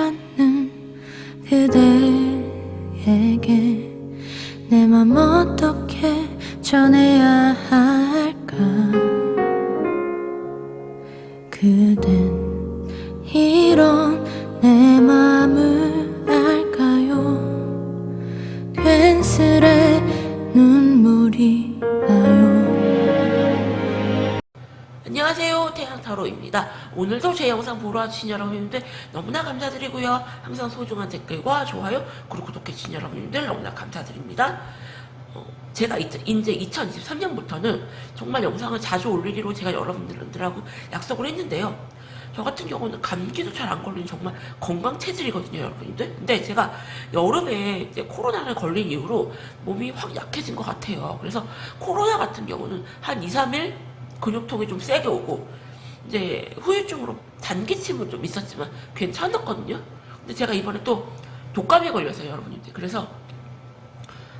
않는 그대에게 내 맘 어떻게 전해야 할까. 그댄 이런 내 맘을 알까요? 괜스레 눈물이 나요. 안녕하세요, 태양타로입니다. 오늘도 제 영상 보러 와주신 여러분들 너무나 감사드리고요. 항상 소중한 댓글과 좋아요 그리고 구독해주신 여러분들 너무나 감사드립니다. 제가 이제 2023년부터는 정말 영상을 자주 올리기로 제가 여러분들하고 약속을 했는데요. 저 같은 경우는 감기도 잘 안 걸리는 정말 건강 체질이거든요, 여러분들. 근데 제가 여름에 이제 코로나를 걸린 이후로 몸이 확 약해진 것 같아요. 그래서 코로나 같은 경우는 한 2, 3일 근육통이 좀 세게 오고, 이제 후유증으로 단기침은 좀 있었지만 괜찮았거든요. 근데 제가 이번에 또 독감에 걸렸어요, 여러분들. 그래서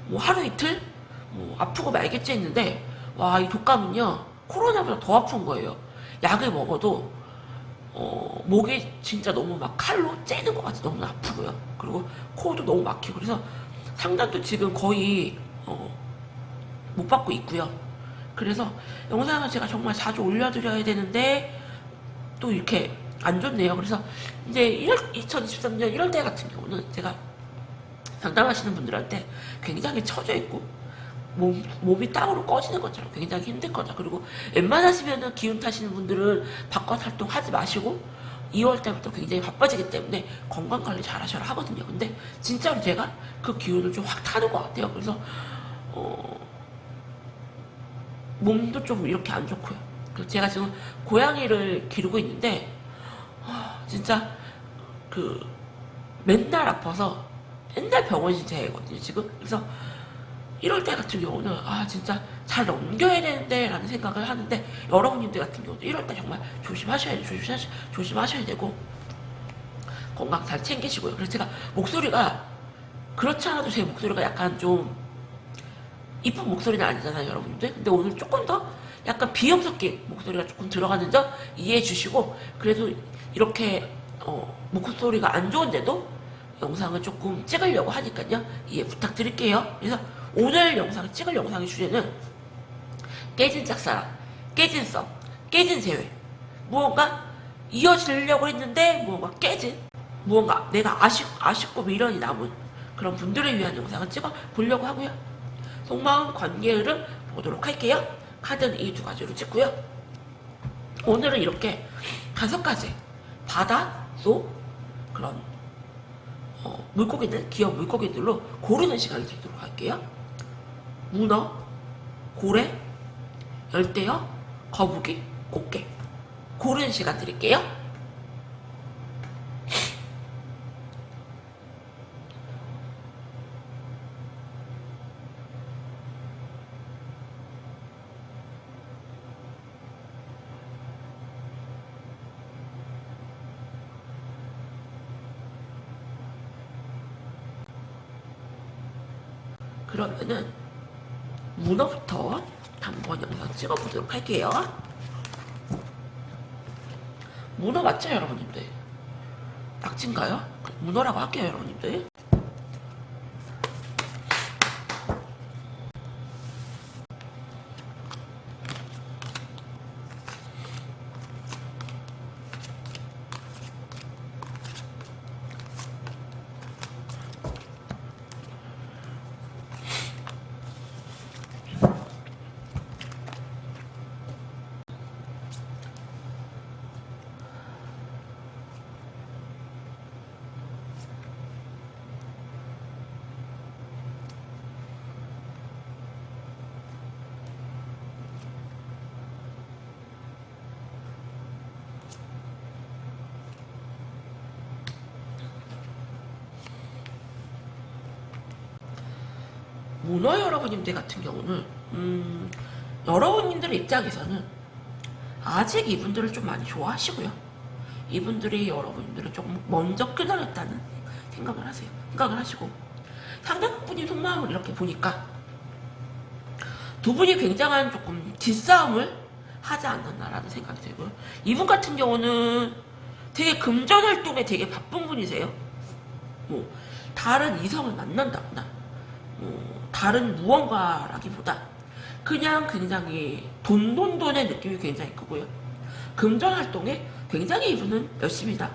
뭐 하루 이틀 뭐 아프고 말겠지 했는데, 와, 이 독감은요 코로나보다 더 아픈 거예요. 약을 먹어도 목이 진짜 너무 막 칼로 째는 것 같이 너무 아프고요. 그리고 코도 너무 막히고, 그래서 상담도 지금 거의 못 받고 있고요. 그래서 영상을 제가 정말 자주 올려드려야 되는데 또 이렇게 안 좋네요. 그래서 이제 2023년 1월달 같은 경우는 제가 상담하시는 분들한테 굉장히 처져 있고 몸이 땅으로 꺼지는 것처럼 굉장히 힘들 거다. 그리고 웬만하시면은 기운 타시는 분들은 바깥 활동 하지 마시고 2월 달부터 굉장히 바빠지기 때문에 건강 관리 잘 하셔라 하거든요. 근데 진짜로 제가 그 기운을 좀 확 타는 것 같아요. 그래서 몸도 좀 이렇게 안 좋고요. 그래서 제가 지금 고양이를 기르고 있는데 진짜 그 맨날 아파서 맨날 병원 신세거든요 지금. 그래서 1월달 같은 경우는 진짜 잘 넘겨야 되는데 라는 생각을 하는데, 여러분님들 같은 경우도 1월달 정말 조심하셔야 되고 건강 잘 챙기시고요. 그래서 제가 목소리가 그렇지 않아도 제 목소리가 약간 좀 이쁜 목소리는 아니잖아요, 여러분들. 근데 오늘 조금 더 약간 비염 섞인 목소리가 조금 들어가는 점 이해해 주시고, 그래도 이렇게 목소리가 안 좋은데도 영상을 조금 찍으려고 하니까요, 이해 부탁드릴게요. 그래서 오늘 영상 찍을 영상의 주제는 깨진 짝사랑, 깨진 썸, 깨진 재회, 무언가 이어지려고 했는데 무언가 깨진, 무언가 내가 아쉽고 미련이 남은 그런 분들을 위한 영상을 찍어 보려고 하고요. 속마음 관계를 보도록 할게요. 카드는 이 두 가지로 찍고요. 오늘은 이렇게 5가지 바다 속 그런 물고기들, 귀여운 물고기들로 고르는 시간을 드리도록 할게요. 문어, 고래, 열대어, 거북이, 꽃게 고르는 시간 드릴게요. 그러면은 문어부터 한번 영상 찍어보도록 할게요. 문어 맞죠, 여러분님들? 낙지인가요? 문어라고 할게요, 여러분님들. 문어 여러분님들 같은 경우는 여러분님들의 입장에서는 아직 이분들을 좀 많이 좋아하시고요. 이분들이 여러분들을 조금 먼저 끊어냈다는 생각을 하시고, 상대분이 속마음을 이렇게 보니까 두 분이 굉장한 조금 뒷싸움을 하지 않았나라는 생각이 들고요. 이분 같은 경우는 되게 금전 활동에 되게 바쁜 분이세요. 뭐 다른 이성을 만난다거나 다른 무언가라기보다 그냥 굉장히 돈의 느낌이 굉장히 크고요. 금전 활동에 굉장히 이분은 열심히다.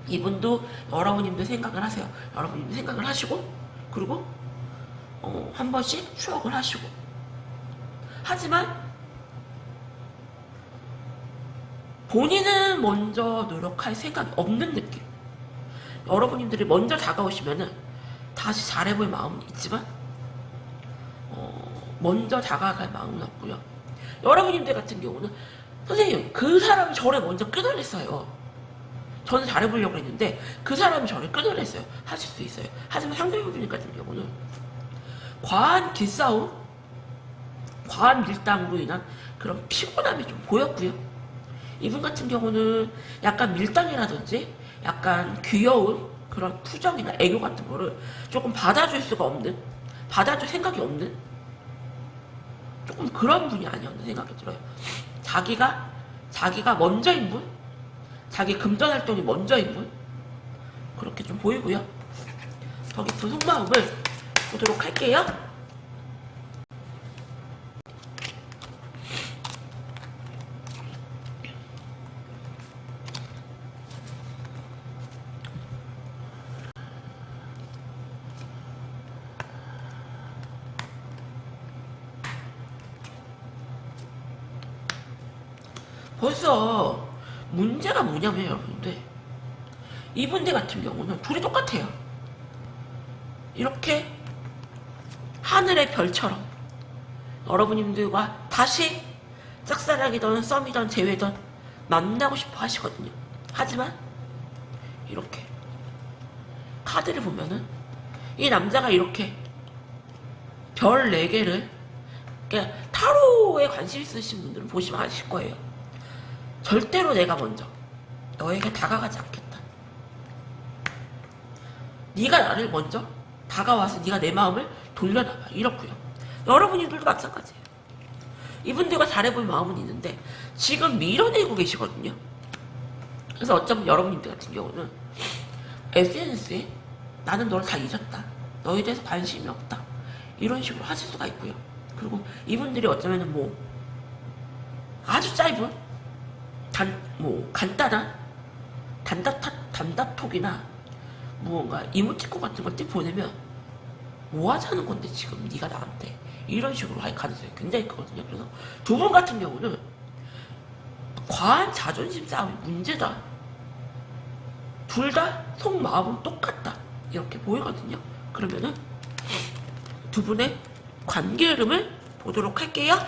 이분도 여러분님도 생각을 하세요. 여러분님도 생각을 하시고 그리고 한 번씩 추억을 하시고 하지만 본인은 먼저 노력할 생각이 없는 느낌. 여러분님들이 먼저 다가오시면은 다시 잘해볼 마음은 있지만 먼저 다가갈 마음은 없고요. 여러분님들 같은 경우는 선생님 그 사람이 저를 먼저 끊어냈어요. 저는 잘해보려고 했는데 그 사람이 저를 끊어냈어요. 하실 수 있어요. 하지만 상대분 같은 경우는 과한 기싸움, 과한 밀당으로 인한 그런 피곤함이 좀 보였고요. 이분 같은 경우는 약간 밀당이라든지 약간 귀여운 그런 투정이나 애교 같은 거를 조금 받아줄 수가 없는, 받아줄 생각이 없는 조금 그런 분이 아니었나 생각이 들어요. 자기가 먼저인 분, 자기 금전 활동이 먼저인 분, 그렇게 좀 보이고요. 더 깊은 속마음을 보도록 할게요. 벌써 문제가 뭐냐면 여러분들 이분들 같은 경우는 둘이 똑같아요. 이렇게 하늘의 별처럼 여러분님들과 다시 짝사랑이든 썸이든 재회든 만나고 싶어 하시거든요. 하지만 이렇게 카드를 보면은 이 남자가 이렇게 별 4개를 그러니까 타로에 관심 있으신 분들은 보시면 아실 거예요. 절대로 내가 먼저 너에게 다가가지 않겠다. 네가 나를 먼저 다가와서 네가 내 마음을 돌려놔봐. 이렇고요. 여러분들도 마찬가지예요. 이분들과 잘해볼 마음은 있는데 지금 밀어내고 계시거든요. 그래서 어쩌면 여러분들 같은 경우는 SNS에 나는 너를 다 잊었다. 너에 대해서 관심이 없다. 이런 식으로 하실 수가 있고요. 그리고 이분들이 어쩌면은 뭐 아주 짧은 간단한 단답톡이나 무언가 이모티콘 같은 것들 보내면 뭐 하자는 건데 지금 네가 나한테 이런 식으로 할 가능성이 굉장히 크거든요. 그래서 두 분 같은 경우는 과한 자존심 싸움이 문제다. 둘 다 속마음은 똑같다. 이렇게 보이거든요. 그러면은 두 분의 관계 흐름을 보도록 할게요.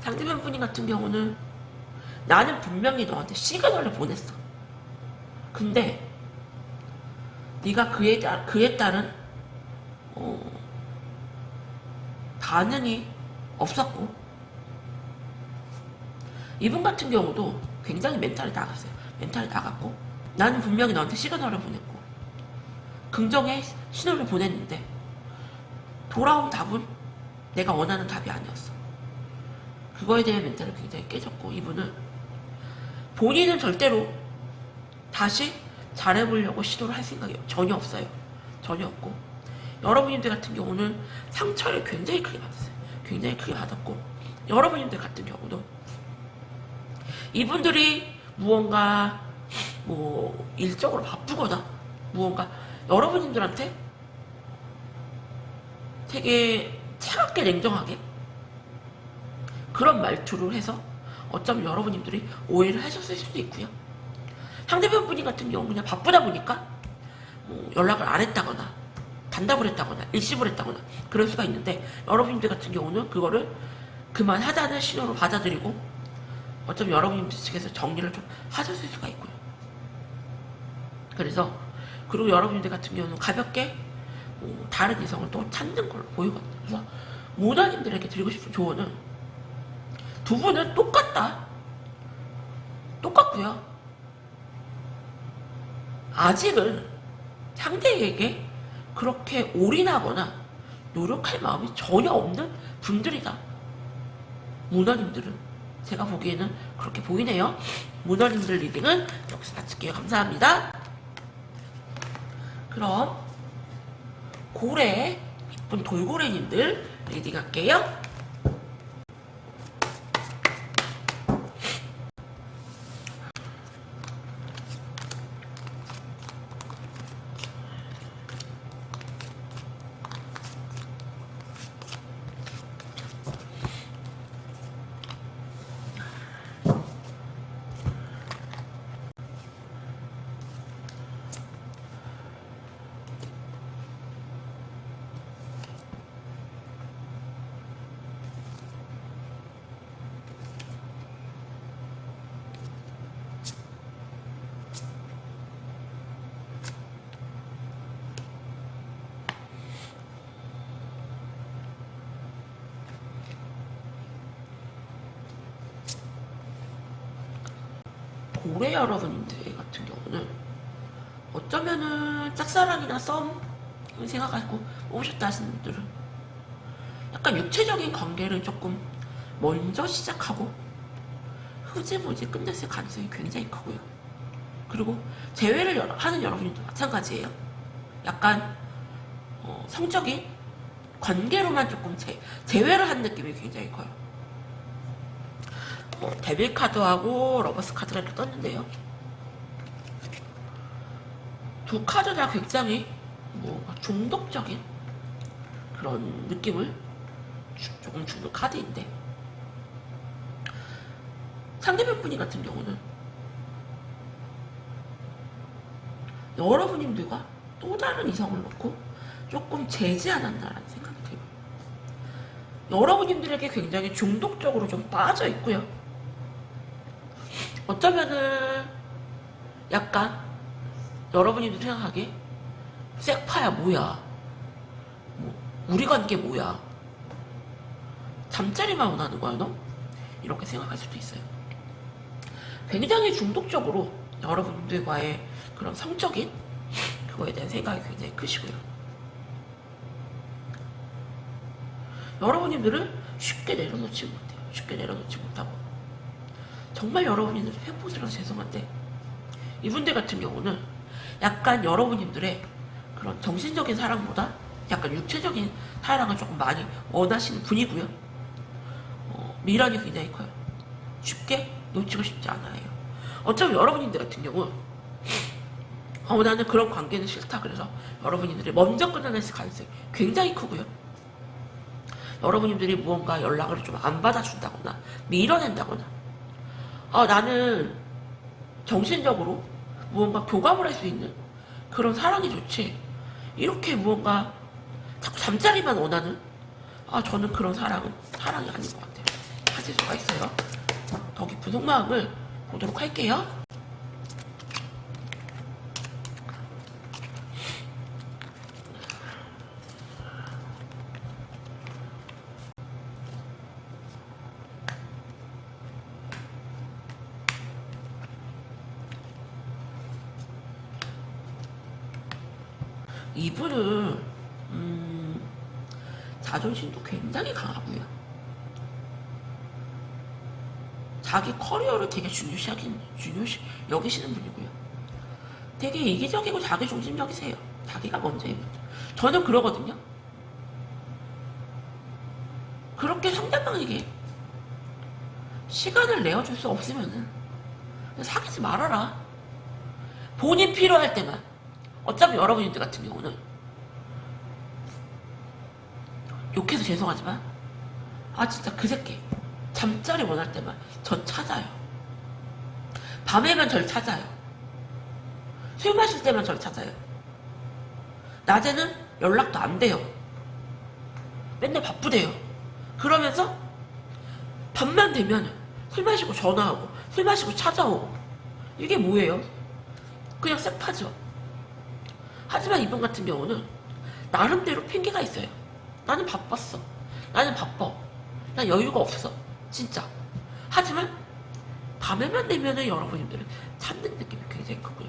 상대편 분이 같은 경우는 나는 분명히 너한테 시그널을 보냈어. 근데 네가 그에 따른 반응이 없었고 이분 같은 경우도 굉장히 멘탈이 나갔어요. 멘탈이 나갔고 나는 분명히 너한테 시그널을 보냈고 긍정의 신호를 보냈는데 돌아온 답은 내가 원하는 답이 아니었어. 그거에 대해 멘탈이 굉장히 깨졌고 이분은 본인은 절대로 다시 잘해보려고 시도를 할 생각이 전혀 없어요. 전혀 없고 여러분들 같은 경우는 상처를 굉장히 크게 받았어요. 굉장히 크게 받았고 여러분들 같은 경우도 이분들이 무언가 뭐 일적으로 바쁘거나 무언가 여러분들한테 되게 차갑게 냉정하게 그런 말투를 해서 어쩌면 여러분들이 오해를 하셨을 수도 있고요. 상대편 분이 같은 경우 그냥 바쁘다 보니까 뭐 연락을 안 했다거나 단답을 했다거나 일십을 했다거나 그럴 수가 있는데 여러분들 같은 경우는 그거를 그만하자는 신호로 받아들이고 어쩌면 여러분들 측에서 정리를 좀 하셨을 수가 있고요. 그래서 그리고 여러분들 같은 경우는 가볍게 다른 이성을 또 찾는 걸로 보이거든요. 그래서 모나님들에게 드리고 싶은 조언은 두 분은 똑같고요. 아직은 상대에게 그렇게 올인하거나 노력할 마음이 전혀 없는 분들이다. 모나님들은 제가 보기에는 그렇게 보이네요. 모나님들 리딩은 여기서 마칠게요. 감사합니다. 그럼 고래 이쁜 돌고래님들 리딩 할게요. 고래 여러분들 같은 경우는 어쩌면은 짝사랑이나 썸 생각하고 오셨다 하시는 분들은 약간 육체적인 관계를 조금 먼저 시작하고 흐지부지 끝냈을 가능성이 굉장히 크고요. 그리고 재회를 하는 여러분들도 마찬가지예요. 약간 성적인 관계로만 조금 재회를 한 느낌이 굉장히 커요. 데빌 카드하고 러버스 카드가 이렇게 떴는데요. 두 카드 다 굉장히 중독적인 그런 느낌을 조금 주는 카드인데, 상대편 분이 같은 경우는 여러분님들과 또 다른 이성을 놓고 조금 제지 않았나라는 생각이 들어요. 여러분님들에게 굉장히 중독적으로 좀 빠져 있고요. 어쩌면은 약간 여러분이 생각하기에 색파야 뭐야, 우리 관계 뭐야, 잠자리만 원하는 거야 너? 이렇게 생각할 수도 있어요. 굉장히 중독적으로 여러분들과의 그런 성적인 그거에 대한 생각이 굉장히 크시고요. 여러분들은 쉽게 내려놓지 못해요. 쉽게 내려놓지 못하고 정말 여러분들 횡포스러워서 죄송한데, 이분들 같은 경우는 약간 여러분들의 그런 정신적인 사랑보다 약간 육체적인 사랑을 조금 많이 원하시는 분이고요. 미련이 굉장히 커요. 쉽게 놓치고 싶지 않아요. 어차피 여러분들 같은 경우 나는 그런 관계는 싫다 그래서 여러분들이 먼저 끊어냈을 가능성이 굉장히 크고요. 여러분들이 무언가 연락을 좀 안 받아준다거나 밀어낸다거나, 나는 정신적으로 무언가 교감을 할 수 있는 그런 사랑이 좋지, 이렇게 무언가 자꾸 잠자리만 원하는 저는 그런 사랑이 아닌 것 같아요. 하실 수가 있어요. 더 깊은 속마음을 보도록 할게요. 이분은 자존심도 굉장히 강하고요. 자기 커리어를 되게 중요시 여기시는 분이고요. 되게 이기적이고 자기중심적이세요. 자기가 먼저예요. 저는 그러거든요. 그렇게 상대방에게 시간을 내어줄 수 없으면은 사귀지 말아라. 본인 필요할 때만. 어차피 여러분들 같은 경우는 욕해서 죄송하지만 진짜 그 새끼 잠자리 원할 때만 저 찾아요. 밤에만 절 찾아요. 술 마실 때만 절 찾아요. 낮에는 연락도 안 돼요. 맨날 바쁘대요. 그러면서 밤만 되면 술 마시고 전화하고 술 마시고 찾아오고 이게 뭐예요? 그냥 색파죠. 하지만 이분 같은 경우는 나름대로 핑계가 있어요. 나는 바빴어. 나는 바빠. 난 여유가 없어. 진짜. 하지만 밤에만 되면은 여러분들은 찾는 느낌이 굉장히 크고요.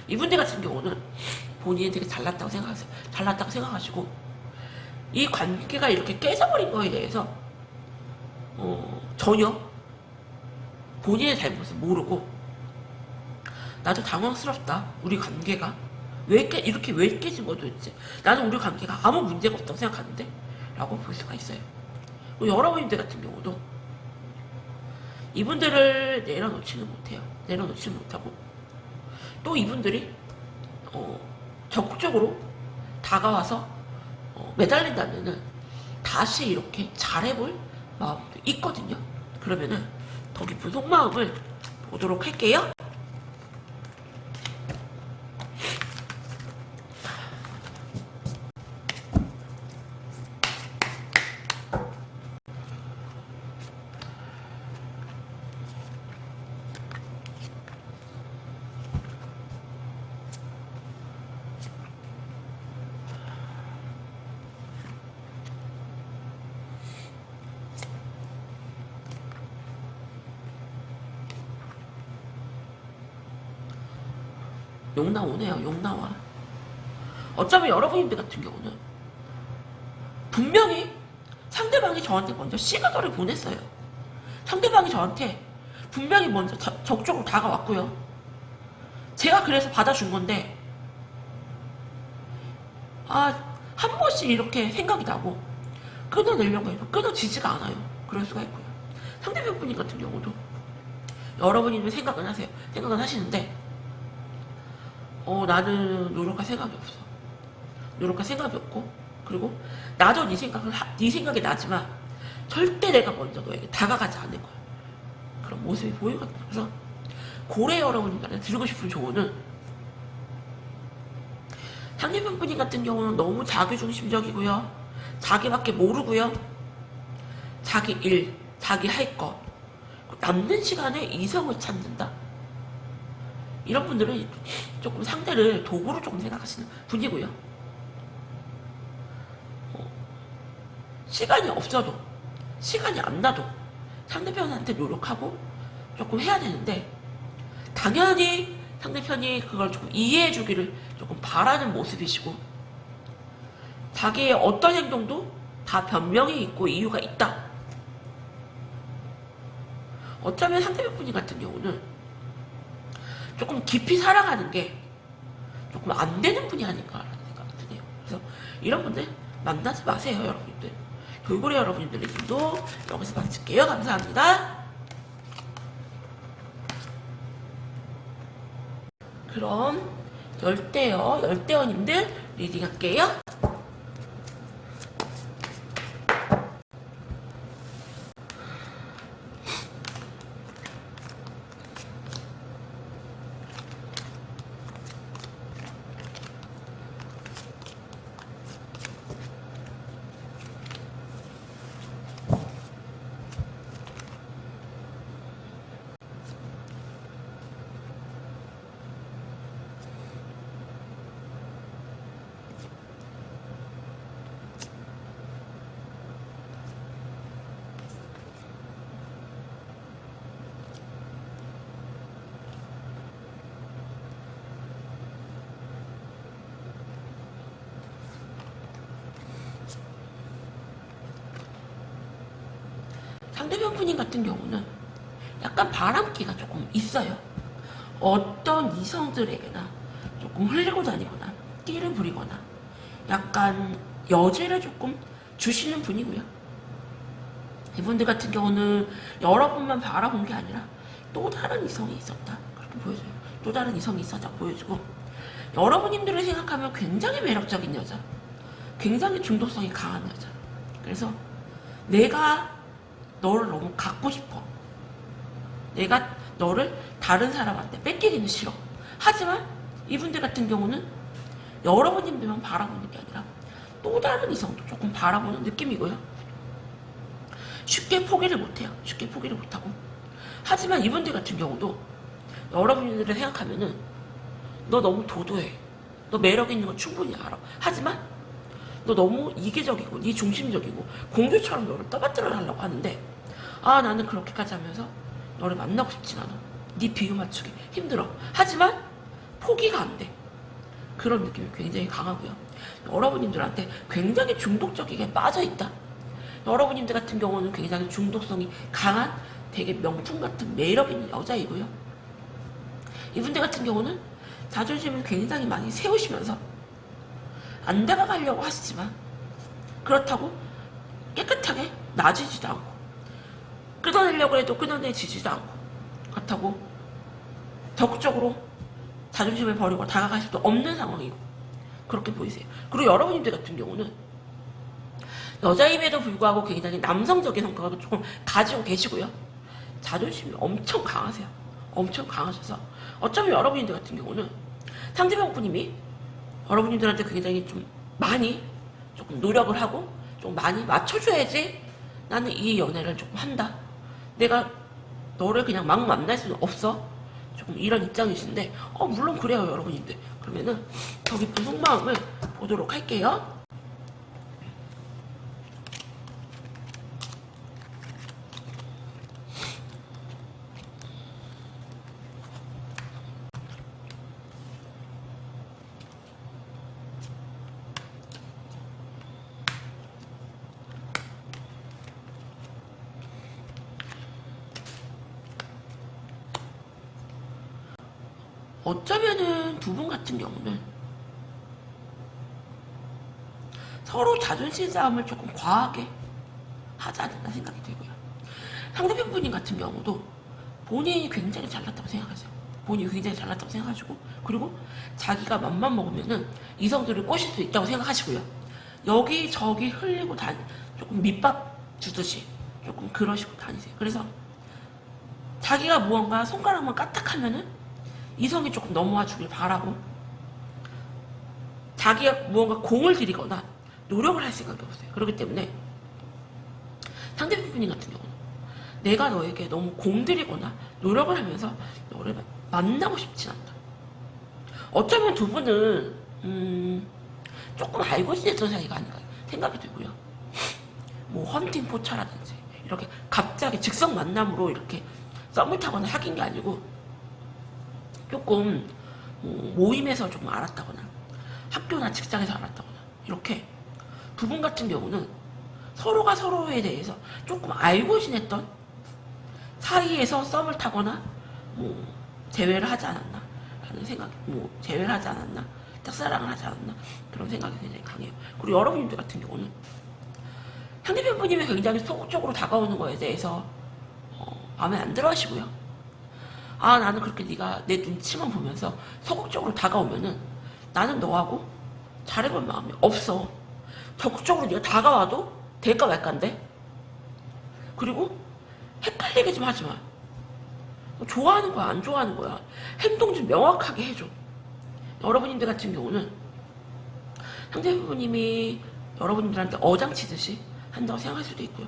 이분들 같은 경우는 본인이 되게 잘났다고 생각하세요. 잘났다고 생각하시고 이 관계가 이렇게 깨져버린 거에 대해서 전혀 본인의 잘못을 모르고 나도 당황스럽다. 우리 관계가 이렇게 왜 깨진 거야 도대체. 나는 우리 관계가 아무 문제가 없다고 생각하는데 라고 볼 수가 있어요. 여러분들 같은 경우도 이분들을 내려놓지는 못해요. 내려놓지 못하고 또 이분들이 적극적으로 다가와서 매달린다면은 다시 이렇게 잘해볼 마음도 있거든요. 그러면은 더 깊은 속마음을 보도록 할게요. 욕 나오네요. 욕 나와. 어쩌면 여러분들 같은 경우는 분명히 상대방이 저한테 먼저 시그널을 보냈어요. 상대방이 저한테 분명히 먼저 적극적으로 다가왔고요. 제가 그래서 받아준 건데 한 번씩 이렇게 생각이 나고 끊어내려고 해도 끊어지지가 않아요. 그럴 수가 있고요. 상대방 분인 같은 경우도 여러분이 생각은 하세요. 생각은 하시는데 나는 노력할 생각이 없어. 노력할 생각이 없고 그리고 나도 네 생각이 나지만 절대 내가 먼저 너에게 다가가지 않을 거야. 그런 모습이 보이거든요. 그래서 고래 여러분들한테 드리고 싶은 조언은 상대방 분인 같은 경우는 너무 자기중심적이고요. 자기밖에 모르고요. 자기 일, 자기 할 것, 남는 시간에 이성을 찾는다. 이런 분들은 조금 상대를 도구로 조금 생각하시는 분이고요. 시간이 없어도 시간이 안 나도 상대편한테 노력하고 조금 해야 되는데 당연히 상대편이 그걸 조금 이해해 주기를 조금 바라는 모습이시고 자기의 어떤 행동도 다 변명이 있고 이유가 있다. 어쩌면 상대편 같은 경우는 조금 깊이 사랑하는 게 조금 안 되는 분이 아닌가라는 생각이 드네요. 그래서 이런 분들 만나지 마세요, 여러분들. 돌고래 여러분들의 힘도 여기서 마칠게요. 감사합니다. 그럼 열대어님들 리딩할게요. 상대편 분인 같은 경우는 약간 바람기가 조금 있어요. 어떤 이성들에게나 조금 흘리고 다니거나 띠를 부리거나 약간 여지를 조금 주시는 분이고요. 이분들 같은 경우는 여러분만 바라본 게 아니라 또 다른 이성이 있었다. 그렇게 보여줘요. 또 다른 이성이 있었다 보여주고 여러분님들을 생각하면 굉장히 매력적인 여자, 굉장히 중독성이 강한 여자. 그래서 내가 너를 너무 갖고 싶어. 내가 너를 다른 사람한테 뺏기기는 싫어. 하지만 이분들 같은 경우는 여러분님들만 바라보는 게 아니라 또 다른 이성도 조금 바라보는 느낌이고요. 쉽게 포기를 못해요. 쉽게 포기를 못하고 하지만 이분들 같은 경우도 여러분들을 생각하면은 너 너무 도도해. 너 매력 있는 거 충분히 알아. 하지만 너 너무 이기적이고 네 중심적이고 공주처럼 너를 떠받들어 달라고 하는데 아 나는 그렇게까지 하면서 너를 만나고 싶진 않아. 네 비유 맞추기 힘들어. 하지만 포기가 안 돼. 그런 느낌이 굉장히 강하고요. 여러분님들한테 굉장히 중독적이게 빠져있다. 여러분님들 같은 경우는 굉장히 중독성이 강한 되게 명품 같은 매력 있는 여자이고요. 이분들 같은 경우는 자존심을 굉장히 많이 세우시면서 안 다가가려고 하시지만 그렇다고 깨끗하게 놔지지도 않고 끊어내려고 해도 끊어내지지도 않고 그렇다고 적극적으로 자존심을 버리고 다가갈 수도 없는 상황이고 그렇게 보이세요. 그리고 여러분들 같은 경우는 여자임에도 불구하고 굉장히 남성적인 성격을 조금 가지고 계시고요. 자존심이 엄청 강하세요. 엄청 강하셔서 어쩌면 여러분들 같은 경우는 상대방 분님이 여러분들한테 굉장히 좀 많이 조금 노력을 하고 좀 많이 맞춰줘야지 나는 이 연애를 조금 한다. 내가 너를 그냥 막 만날 수는 없어. 조금 이런 입장이신데 물론 그래요 여러분인데 그러면은 더 깊은 속마음을 보도록 할게요. 어쩌면은 두 분 같은 경우는 서로 자존심 싸움을 조금 과하게 하지 않았나 생각이 들고요. 상대편 분님 같은 경우도 본인이 굉장히 잘났다고 생각하세요. 본인이 굉장히 잘났다고 생각하시고 그리고 자기가 맘만 먹으면은 이성들을 꼬실 수 있다고 생각하시고요. 여기저기 흘리고 조금 밑밥 주듯이 조금 그러시고 다니세요. 그래서 자기가 무언가 손가락만 까딱하면은 이성이 조금 넘어와 주길 바라고 자기가 무언가 공을 들이거나 노력을 할 생각이 없어요. 그렇기 때문에 상대편 같은 경우는 내가 너에게 너무 공들이거나 노력을 하면서 너를 만나고 싶진 않다. 어쩌면 두 분은 조금 알고 지냈던 사이가 아닌가 생각이 들고요. 뭐 헌팅 포차라든지 이렇게 갑자기 즉석 만남으로 이렇게 썸을 타거나 사귄 게 아니고 조금 모임에서 조금 알았다거나 학교나 직장에서 알았다거나 이렇게 두 분 같은 경우는 서로가 서로에 대해서 조금 알고 지냈던 사이에서 썸을 타거나 재회를 하지 않았나 라는 생각이 재회를 하지 않았나 짝사랑을 하지 않았나 그런 생각이 굉장히 강해요. 그리고 여러분들 같은 경우는 상대편 분님이 굉장히 소극적으로 다가오는 거에 대해서 마음에 안 들어 하시고요. 나는 그렇게 네가 내 눈치만 보면서 소극적으로 다가오면은 나는 너하고 잘해볼 마음이 없어. 적극적으로 네가 다가와도 될까 말까인데. 그리고 헷갈리게 좀 하지 마. 너 좋아하는 거야 안 좋아하는 거야 행동 좀 명확하게 해줘. 여러분들 같은 경우는 상대부님이 여러분들한테 어장치듯이 한다고 생각할 수도 있고요.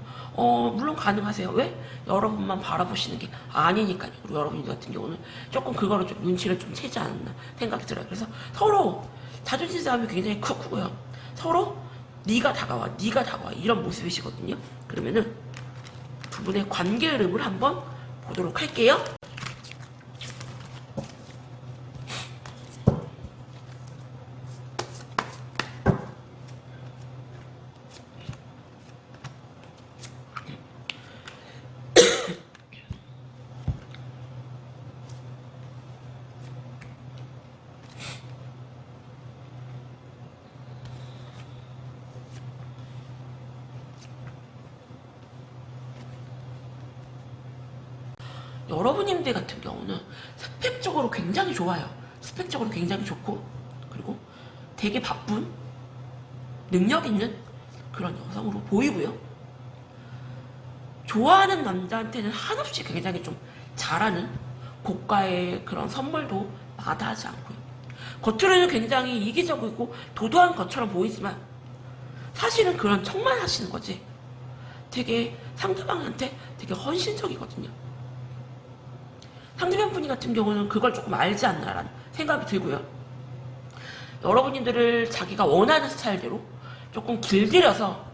물론 가능하세요. 왜? 여러분만 바라보시는 게 아니니까요. 그리고 여러분들 같은 경우는 조금 그거를 좀 눈치를 좀 채지 않았나 생각이 들어요. 그래서 서로 자존심 싸움이 굉장히 크고요. 서로 네가 다가와 이런 모습이시거든요. 그러면은 두 분의 관계 흐름을 한번 보도록 할게요. 여러분님들 같은 경우는 스펙적으로 굉장히 좋아요. 스펙적으로 굉장히 좋고 그리고 되게 바쁜 능력 있는 그런 여성으로 보이고요. 좋아하는 남자한테는 한없이 굉장히 좀 잘하는 고가의 그런 선물도 마다하지 않고요. 겉으로는 굉장히 이기적이고 도도한 것처럼 보이지만 사실은 그런 척만 하시는 거지 되게 상대방한테 되게 헌신적이거든요. 상대편 분이 같은 경우는 그걸 조금 알지 않나라는 생각이 들고요. 여러분들을 자기가 원하는 스타일대로 조금 길들여서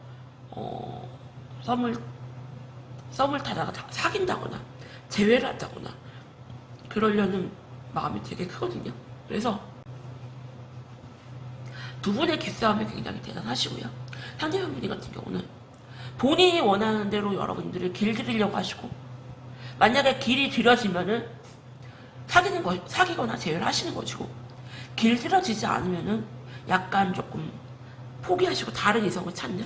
썸을 타다가 사귄다거나 재회를 한다거나 그러려는 마음이 되게 크거든요. 그래서 두 분의 기싸움이 굉장히 대단하시고요. 상대편 분이 같은 경우는 본인이 원하는 대로 여러분들을 길들이려고 하시고, 만약에 길이 들여지면은 사귀거나 재회를 하시는 것이고, 길들여지지 않으면은 약간 조금 포기하시고 다른 이성을 찾는.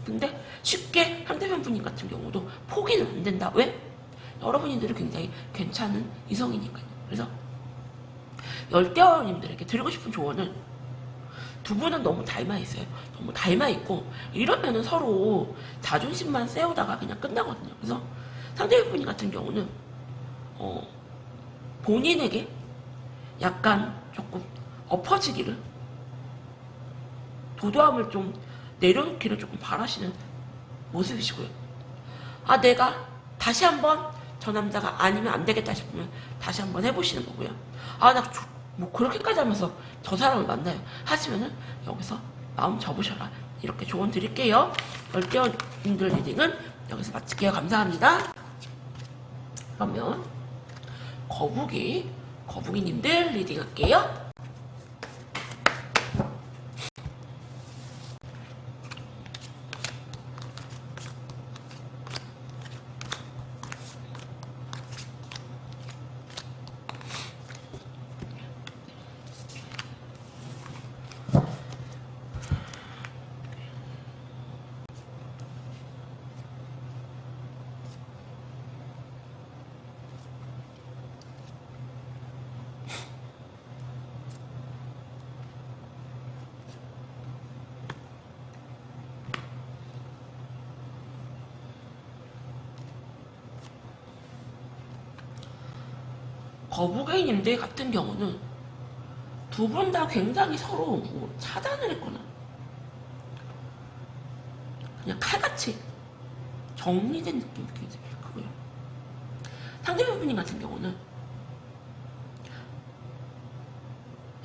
근데 쉽게 상대편 분님 같은 경우도 포기는 안 된다. 왜? 여러분들이 굉장히 괜찮은 이성이니까요. 그래서 열대어님들에게 드리고 싶은 조언은, 두 분은 너무 닮아있어요. 너무 닮아있고 이러면은 서로 자존심만 세우다가 그냥 끝나거든요. 그래서 상대분 같은 경우는 본인에게 약간 조금 엎어지기를, 도도함을 좀 내려놓기를 조금 바라시는 모습이시고요. 아, 내가 다시 한번 저 남자가 아니면 안 되겠다 싶으면 다시 한번 해보시는 거고요. 아, 나 뭐 그렇게까지 하면서 저 사람을 만나요 하시면은 여기서 마음 접으셔라. 이렇게 조언 드릴게요. 열대어님들 리딩은 여기서 마칠게요. 감사합니다. 그러면 거북이님들 리딩 할게요. 거북이님들 같은 경우는 두 분 다 굉장히 서로 뭐 차단을 했거나 그냥 칼같이 정리된 느낌이 굉장히 크고요. 상대편 분님 같은 경우는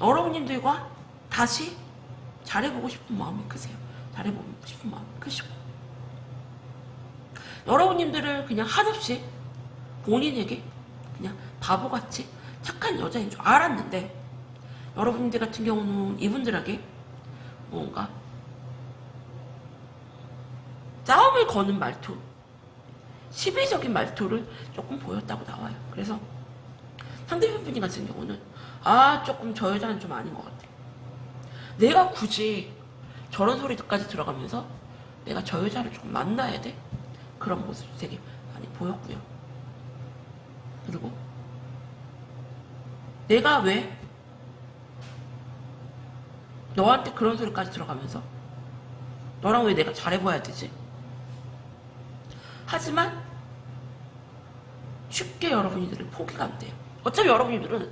여러분님들과 다시 잘해보고 싶은 마음이 크세요. 잘해보고 싶은 마음이 크시고, 여러분님들을 그냥 한없이 본인에게 그냥 바보같이 착한 여자인 줄 알았는데, 여러분들 같은 경우는 이분들에게 뭔가 싸움을 거는 말투, 시비적인 말투를 조금 보였다고 나와요. 그래서 상대편 분이 같은 경우는 조금 저 여자는 좀 아닌 것 같아. 내가 굳이 저런 소리까지 들어가면서 내가 저 여자를 조금 만나야 돼? 그런 모습이 되게 많이 보였고요. 그리고 내가 왜 너한테 그런 소리까지 들어가면서 너랑 왜 내가 잘해봐야 되지? 하지만 쉽게 여러분들은 포기가 안 돼요. 어차피 여러분들은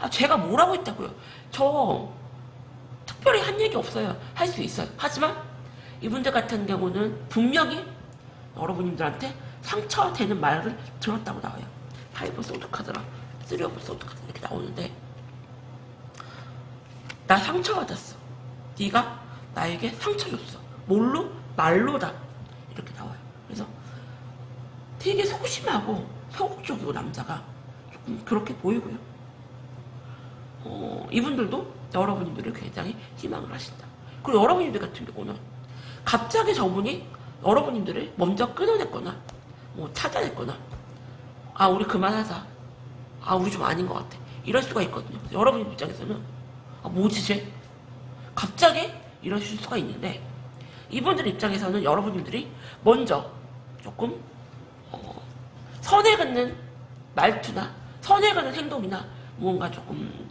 제가 뭐라고 했다고요? 저 특별히 한 얘기 없어요. 할 수 있어요. 하지만 이분들 같은 경우는 분명히 여러분들한테 상처되는 말을 들었다고 나와요. 파이브 소드 카드랑 3 오브 소드 카드 이렇게 나오는데, 나 상처받았어. 네가 나에게 상처 줬어. 뭘로? 말로다. 이렇게 나와요. 그래서 되게 소심하고 소극적이고 남자가 조금 그렇게 보이고요. 이분들도 여러분들을 굉장히 희망을 하신다. 그리고 여러분들 같은 경우는 갑자기 저분이 여러분들을 먼저 끊어냈거나 뭐 찾아냈거나, 우리 그만하자, 우리 좀 아닌 것 같아, 이럴 수가 있거든요. 여러분 입장에서는 뭐지 쟤? 갑자기 이러실 수가 있는데, 이분들 입장에서는 여러분들이 먼저 조금 선을 긋는 말투나 선을 긋는 행동이나 무언가 조금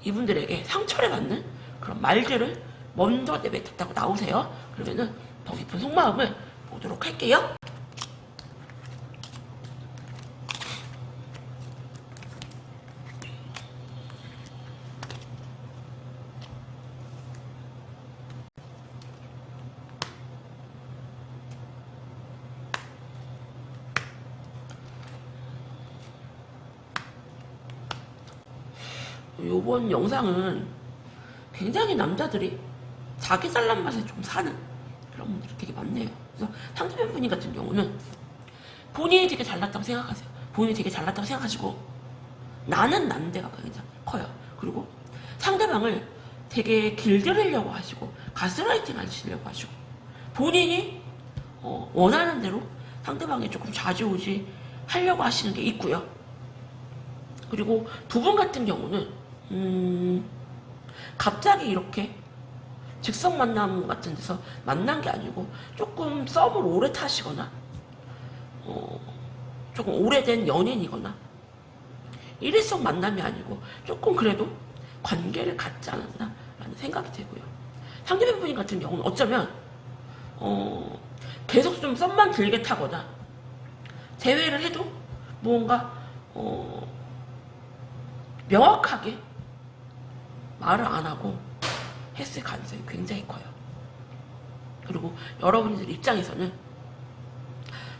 이분들에게 상처를 받는 그런 말들을 먼저 내뱉었다고 나오세요. 그러면은 더 깊은 속마음을 보도록 할게요. 요번 영상은 굉장히 남자들이 자기 잘난 맛에 좀 사는 그런 분들이 되게 많네요. 그래서 상대편 분이 같은 경우는 본인이 되게 잘났다고 생각하세요. 본인이 되게 잘났다고 생각하시고 나는 난데가 굉장히 커요. 그리고 상대방을 되게 길들이려고 하시고 가스라이팅 하시려고 하시고 본인이 원하는 대로 상대방이 조금 좌지우지 하려고 하시는 게 있고요. 그리고 두 분 같은 경우는 갑자기 이렇게 즉석 만남 같은 데서 만난 게 아니고 조금 썸을 오래 타시거나 조금 오래된 연인이거나 일회성 만남이 아니고 조금 그래도 관계를 갖지 않았나 라는 생각이 들고요. 상대편 분인 같은 경우는 어쩌면 계속 좀 썸만 길게 타거나 대회를 해도 무언가 명확하게 말을 안 하고 했을 가능성이 굉장히 커요. 그리고 여러분들 입장에서는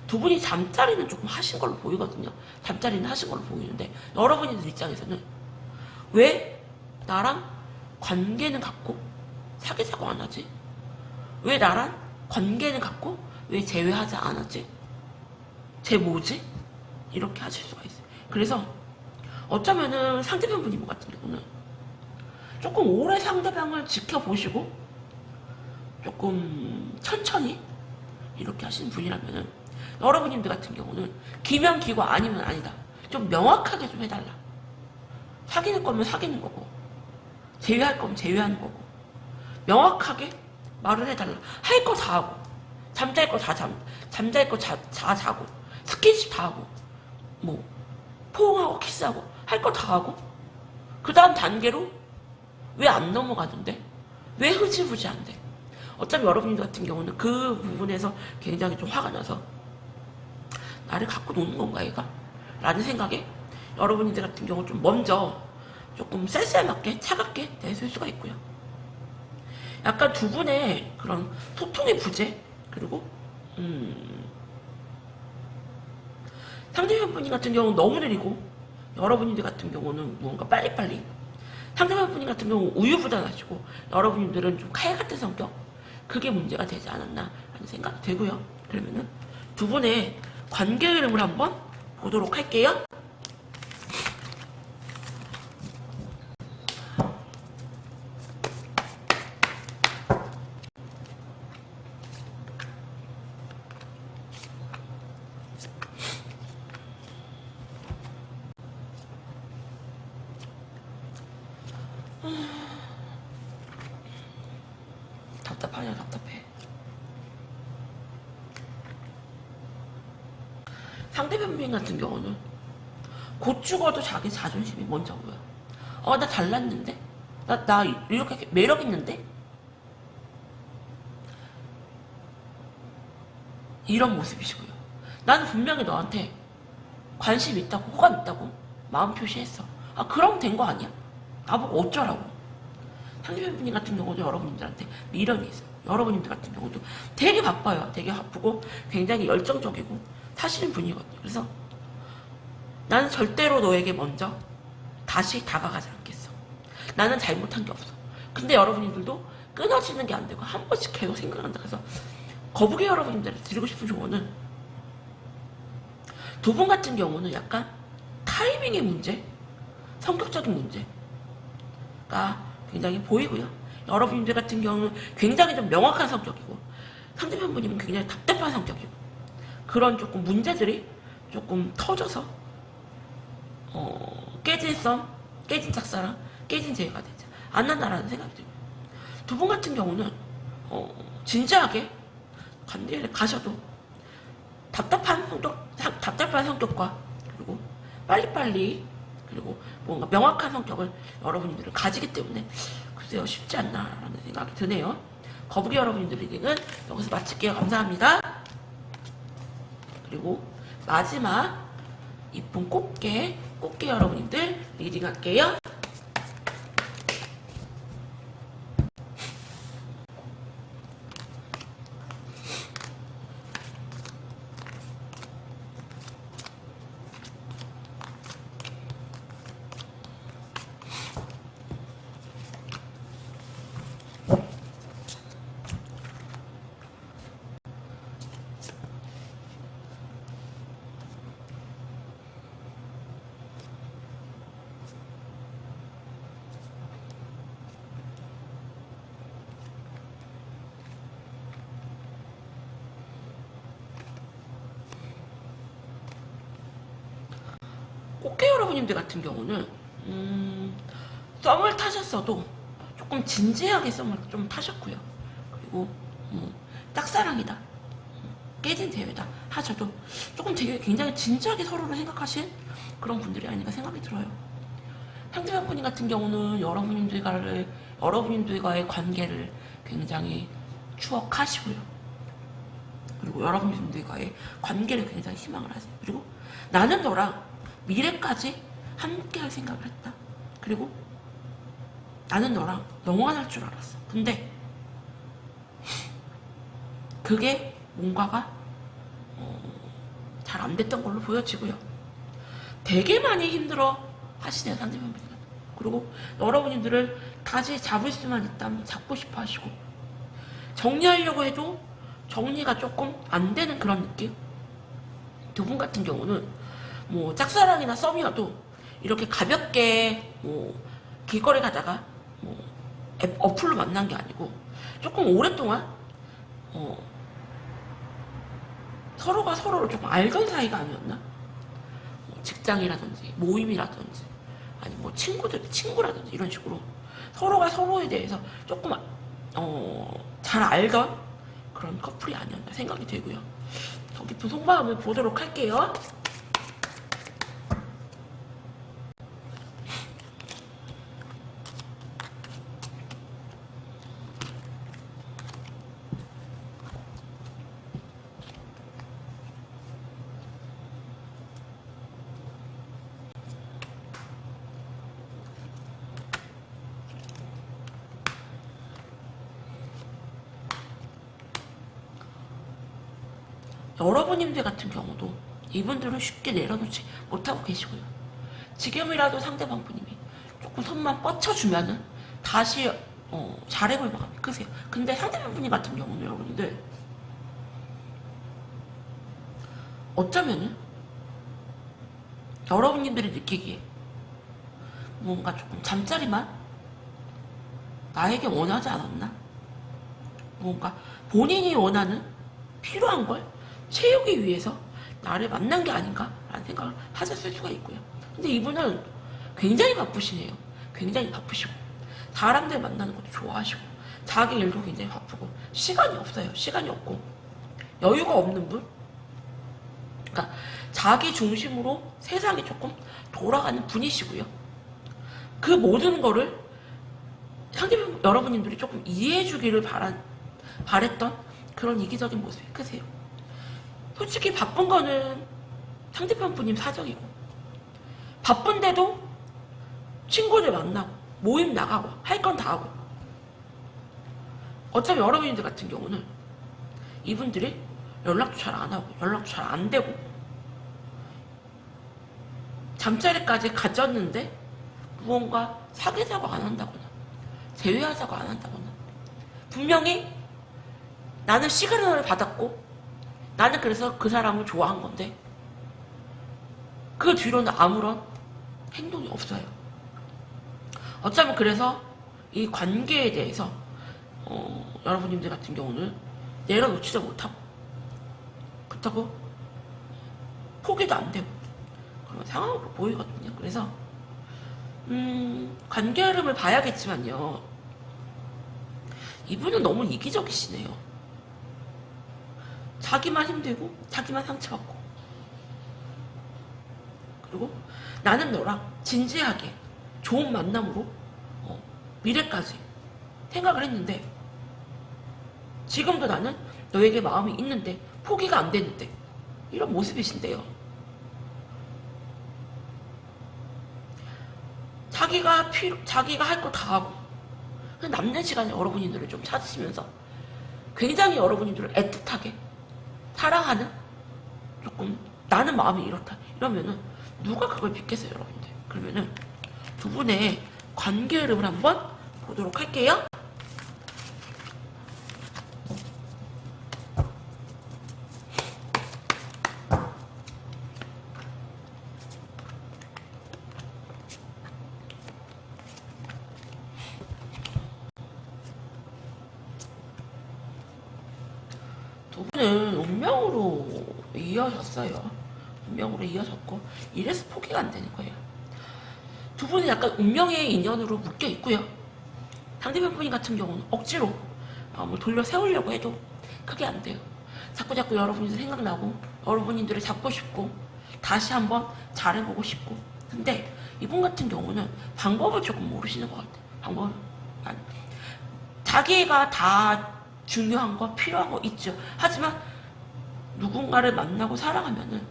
두 분이 잠자리는 조금 하신 걸로 보이거든요. 잠자리는 하신 걸로 보이는데 여러분들 입장에서는 왜 나랑 관계는 갖고 사귀자고 안 하지? 왜 나랑 관계는 갖고 왜 제외하지 않았지? 쟤 뭐지? 이렇게 하실 수가 있어요. 그래서 어쩌면은 상대편 분인 것 같은 경우는 조금 오래 상대방을 지켜보시고 조금 천천히 이렇게 하시는 분이라면은 여러분들 같은 경우는 기면 기고 아니면 아니다. 좀 명확하게 좀 해달라. 사귀는 거면 사귀는 거고 제외할 거면 제외하는 거고 명확하게 말을 해달라. 할 거 다 하고 잠잘 거 다 잠잘 거 다 자고 스킨십 다 하고 뭐 포옹하고 키스하고 할 거 다 하고 그 다음 단계로 왜 안 넘어가는데? 왜 흐지부지 안 돼? 어차피 여러분들 같은 경우는 그 부분에서 굉장히 좀 화가 나서 나를 갖고 노는 건가 얘가? 라는 생각에 여러분들 같은 경우 좀 먼저 조금 쌀쌀맞게 차갑게 내실 수가 있고요. 약간 두 분의 그런 소통의 부재 그리고 상대편 분이 같은 경우는 너무 느리고 여러분들 같은 경우는 무언가 빨리빨리 상대편 분이 같은 경우는 우유부단하시고 여러분들은 좀 칼 같은 성격 그게 문제가 되지 않았나 하는 생각이 되고요. 그러면은 두 분의 관계 흐름을 한번 보도록 할게요. 답답하냐 답답해. 상대편 분 같은 경우는 곧 죽어도 자기 자존심이 먼저 보여. 나 잘났는데? 나 이렇게 매력 있는데? 이런 모습이시고요. 나는 분명히 너한테 관심 있다고 호감 있다고 마음 표시했어. 그럼 된 거 아니야? 나보고 어쩌라고. 상대편 분 같은 경우도 여러분들한테 미련이 있어요. 여러분들 같은 경우도 되게 바빠요. 되게 바쁘고 굉장히 열정적이고 사시는 분이거든요. 그래서 나는 절대로 너에게 먼저 다시 다가가지 않겠어. 나는 잘못한 게 없어. 근데 여러분들도 끊어지는 게 안 되고 한 번씩 계속 생각난다. 그래서 거북이 여러분들한테 드리고 싶은 조언은 두 분 같은 경우는 약간 타이밍의 문제, 성격적인 문제가 굉장히 보이고요. 여러분들 같은 경우는 굉장히 좀 명확한 성격이고 상대편 분이면 굉장히 답답한 성격이고 그런 조금 문제들이 조금 터져서 깨진 썸, 깨진 짝사랑, 깨진 재회가 되지 않는다라는 생각이 들고요. 두 분 같은 경우는 진지하게 관계를 가셔도 답답한 성격과 그리고 빨리빨리 그리고 뭔가 명확한 성격을 여러분들은 가지기 때문에 글쎄요 쉽지 않나라는 생각이 드네요. 거북이 여러분들 리딩은 여기서 마칠게요. 감사합니다. 그리고 마지막 이쁜 꽃게 여러분들 리딩 할게요. 꽃게 여러분님들 같은 경우는 썸을 타셨어도 조금 진지하게 썸을 좀 타셨고요. 그리고 짝사랑이다, 깨진 대회다 하셔도 조금 되게 굉장히 진지하게 서로를 생각하신 그런 분들이 아닌가 생각이 들어요. 상대방 분님 같은 경우는 여러분들과의 관계를 굉장히 추억하시고요. 그리고 여러분들과의 관계를 굉장히 희망을 하세요. 그리고 나는 너랑 미래까지 함께 할 생각을 했다. 그리고 나는 너랑 영원할 줄 알았어. 근데 그게 뭔가가 잘 안 됐던 걸로 보여지고요. 되게 많이 힘들어 하시네요, 상대방분이. 그리고 여러분들을 다시 잡을 수만 있다면 잡고 싶어 하시고, 정리하려고 해도 정리가 조금 안 되는 그런 느낌? 두 분 같은 경우는 뭐 짝사랑이나 썸이어도 이렇게 가볍게 뭐 길거리 가다가 뭐 어플로 만난 게 아니고 조금 오랫동안 서로가 서로를 조금 알던 사이가 아니었나? 뭐 직장이라든지 모임이라든지 아니 뭐 친구라든지 이런 식으로 서로가 서로에 대해서 조금 잘 알던 그런 커플이 아니었나 생각이 되고요. 더 깊은 속마음을 보도록 할게요. 여러분님들 같은 경우도 이분들은 쉽게 내려놓지 못하고 계시고요. 지금이라도 상대방 분님이 조금 손만 뻗쳐주면은 다시 잘해볼 마음이 크세요. 근데 상대방 분님 같은 경우는 여러분들 어쩌면은 여러분님들이 느끼기에 뭔가 조금 잠자리만 나에게 원하지 않았나? 뭔가 본인이 원하는 필요한 걸 채우기 위해서 나를 만난 게 아닌가? 라는 생각을 하셨을 수가 있고요. 근데 이분은 굉장히 바쁘시네요. 굉장히 바쁘시고 사람들 만나는 것도 좋아하시고 자기 일도 굉장히 바쁘고 시간이 없어요. 시간이 없고 여유가 없는 분? 그러니까 자기 중심으로 세상이 조금 돌아가는 분이시고요. 그 모든 거를 상대방 여러분님들이 조금 이해해 주기를 바랬던 그런 이기적인 모습이 크세요. 솔직히 바쁜 거는 상대편 분님 사정이고, 바쁜데도 친구들 만나고 모임 나가고 할 건 다 하고, 어차피 여러분들 같은 경우는 이분들이 연락도 잘 안 하고 연락도 잘 안 되고 잠자리까지 가졌는데 무언가 사귀자고 안 한다거나 제외하자고 안 한다거나, 분명히 나는 시그널을 받았고 나는 그래서 그 사람을 좋아한 건데 그 뒤로는 아무런 행동이 없어요. 어쩌면 그래서 이 관계에 대해서 여러분님들 같은 경우는 내려놓지도 못하고 그렇다고 포기도 안 되고 그런 상황으로 보이거든요. 그래서 관계 흐름을 봐야겠지만요, 이분은 너무 이기적이시네요. 자기만 힘들고 자기만 상처받고, 그리고 나는 너랑 진지하게 좋은 만남으로 미래까지 생각을 했는데 지금도 나는 너에게 마음이 있는데 포기가 안 되는데, 이런 모습이신데요. 자기가 할 거 다 하고 남는 시간에 여러분들을 좀 찾으시면서 굉장히 여러분들을 애틋하게 사랑하는, 조금 나는 마음이 이렇다 이러면은 누가 그걸 믿겠어요, 여러분들. 그러면은 두 분의 관계 흐름을 한번 보도록 할게요. 두 분은 운명으로 이어졌어요. 운명으로 이어졌고 이래서 포기가 안 되는 거예요. 두 분은 약간 운명의 인연으로 묶여 있고요. 상대방 분인 같은 경우는 억지로 마음을 돌려 세우려고 해도 그게 안 돼요. 자꾸 여러분들 생각나고 여러분들을 잡고 싶고 다시 한번 잘해보고 싶고. 근데 이분 같은 경우는 방법을 조금 모르시는 것 같아요. 방법을 아니. 자기가 다 중요한 거 필요한 거 있죠. 하지만 누군가를 만나고 사랑하면은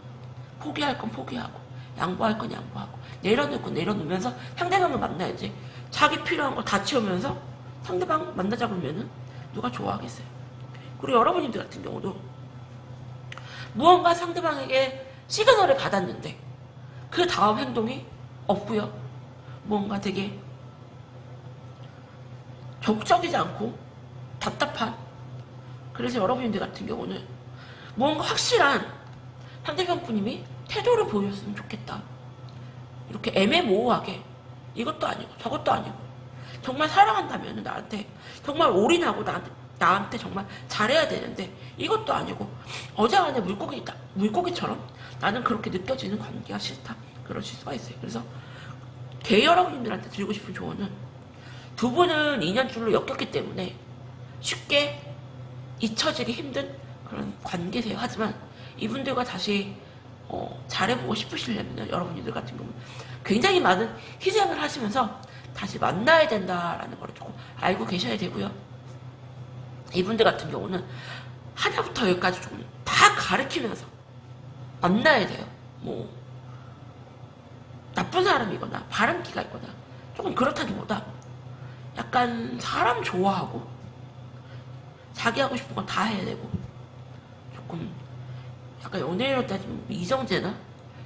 포기할 건 포기하고 양보할 건 양보하고 내려놓고 내려놓으면서 상대방을 만나야지. 자기 필요한 거 다 채우면서 상대방 만나자 그러면은 누가 좋아하겠어요. 그리고 여러분들 같은 경우도 무언가 상대방에게 시그널을 받았는데 그 다음 행동이 없고요. 무언가 되게 적극적이지 않고 답답한. 그래서 여러분들 같은 경우는 무언가 확실한 상대방 분님이 태도를 보였으면 좋겠다. 이렇게 애매모호하게 이것도 아니고 저것도 아니고 정말 사랑한다면 나한테 정말 올인하고 나한테 정말 잘해야 되는데 이것도 아니고 어제안에 물고기처럼 나는 그렇게 느껴지는 관계가 싫다. 그러실 수가 있어요. 그래서 개 여러분들한테 드리고 싶은 조언은 두 분은 인연줄로 엮였기 때문에 쉽게 잊혀지기 힘든 그런 관계세요. 하지만 이분들과 다시 잘해보고 싶으시려면 여러분들 같은 경우는 굉장히 많은 희생을 하시면서 다시 만나야 된다라는 걸 조금 알고 계셔야 되고요. 이분들 같은 경우는 하나부터 열까지 조금 다 가르치면서 만나야 돼요. 뭐 나쁜 사람이거나 바람기가 있거나 조금 그렇다기보다 약간 사람 좋아하고 자기 하고 싶은 건 다 해야 되고 조금 약간 연예인으로 따지면 이정재나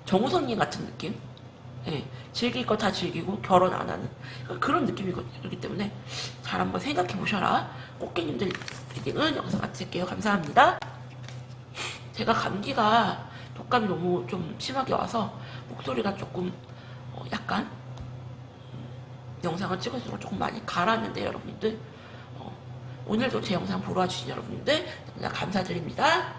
정우성님 같은 느낌. 예, 즐길 거 다 즐기고 결혼 안 하는 그런 느낌이거든요. 그렇기 때문에 잘 한번 생각해 보셔라. 꽃게님들 리딩은 여기서 마칠게요. 감사합니다. 제가 감기가 독감이 너무 좀 심하게 와서 목소리가 조금 약간 영상을 찍을수록 조금 많이 가라앉는데 여러분들 오늘도 제 영상 보러 와주신 여러분들 너무나 감사드립니다.